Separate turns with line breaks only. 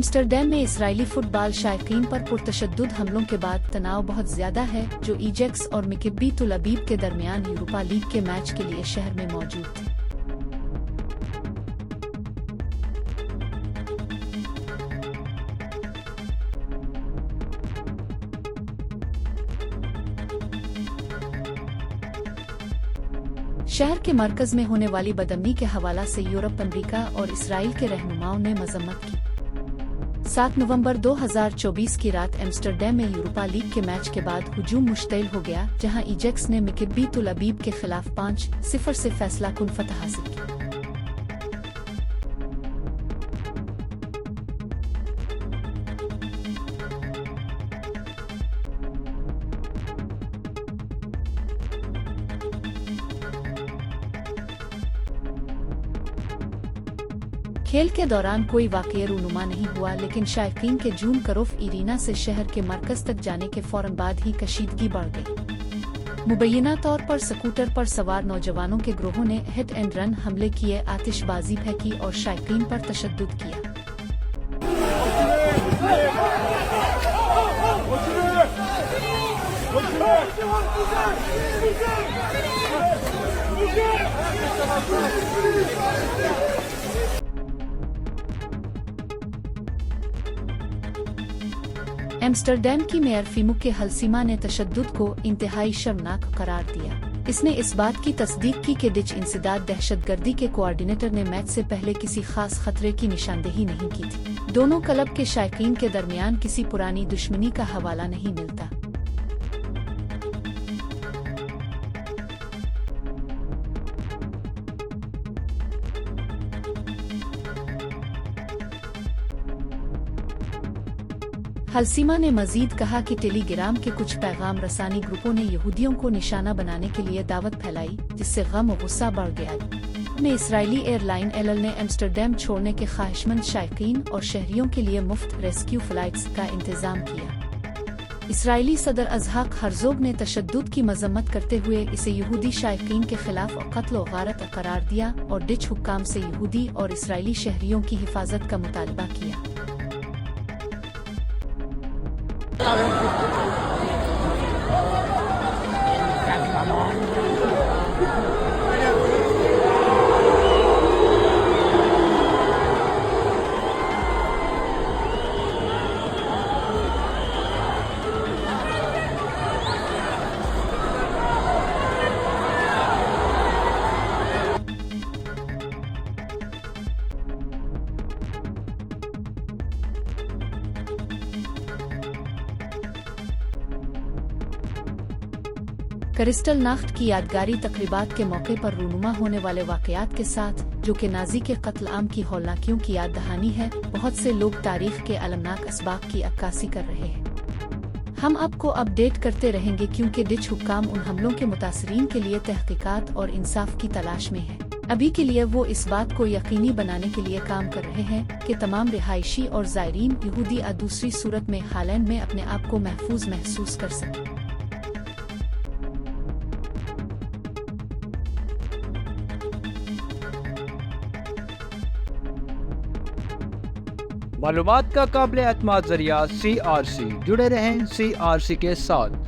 Amsterdam में इस्राएली football शायकीन पर पुरतशद्दुद हमलों के बाद तनाव बहुत ज्यादा है, जो इजेक्स और मिकबी तुल अबीब के दरमियान यूरोपा लीग के मैच के लिए शहर में मौजूद थे। शहर के मरकज में होने वाली बदअमनी के हवाला से यूरोप, अमेरिका और इसराइल के रहनुमाओं ने मजम्मत की। 7 नवंबर 2024 की रात एम्स्टरडैम में यूरोपा लीग के मैच के बाद हुजूम मुश्तइल हो गया, जहां इजेक्स ने मिकबी तुल अबीब के खिलाफ 5-0 से फैसलाकुन फतह हासिल की। खेल के दौरान कोई वाक़या रूनुमा नहीं हुआ, लेकिन शायकीन के जून करोफ इरीना से शहर के मरकज तक जाने के फौरन बाद ही कशीदगी बढ़ गई। मुबैना तौर पर स्कूटर पर सवार नौजवानों के ग्रोहों ने हिट एंड रन हमले किए, आतिशबाजी फेंकी और शायकीन पर तशद्दुद किया। एम्स्टरडैम की मेयर फिमुके हलसीमा ने तशद्दुद को इंतहाई शर्मनाक करार दिया। इसने इस बात की तस्दीक की कि डिच इंसदाद दहशतगर्दी के कोऑर्डिनेटर ने मैच से पहले किसी खास खतरे की निशानदेही नहीं की थी। दोनों क्लब के शायकीन के दरमियान किसी पुरानी दुश्मनी का हवाला नहीं मिलता। हलसीमा ने मजीद कहा कि टेलीग्राम के कुछ पैगाम रसानी ग्रुपों ने यहूदियों को निशाना बनाने के लिए दावत फैलाई, जिससे गम और गुस्सा बढ़ गया। में इसराइली एयरलाइन एल ने एम्स्टरडैम छोड़ने के ख्वाहिशमंद शायकीन और शहरियों के लिए मुफ्त रेस्क्यू फ्लाइट्स का इंतजाम किया। इसराइली सदर अज़हाक हर्जोग ने तशद्दुद की मजम्मत करते हुए इसे यहूदी शायकीन के खिलाफ कत्ल और गारत करार दिया और डिच हुक्काम से यहूदी और इसराइली शहरियों की हिफाजत का मुतालबा किया। क्रिस्टल नाख्त की यादगारी तकरीबात के मौके पर रूनुमा होने वाले वाकयात के साथ, जो कि नाजी के कत्ल आम की हौलनाकियों की याद दहानी है, बहुत से लोग तारीख के अलमनाक असबाब की अक्कासी कर रहे हैं। हम आपको अपडेट करते रहेंगे, क्योंकि डिच हुक्काम उन हमलों के मुतासरीन के लिए तहकीकात और इंसाफ की तलाश में है। अभी के लिए वो इस बात को यकीनी बनाने के लिए काम कर रहे हैं कि तमाम रिहायशी और ज़ायरीन यहूदी दूसरी सूरत में हालैंड में अपने आप को महफूज महसूस कर सकें।
मालूमात का काबिल एतमाद जरिया CRC। जुड़े रहें CRC के साथ।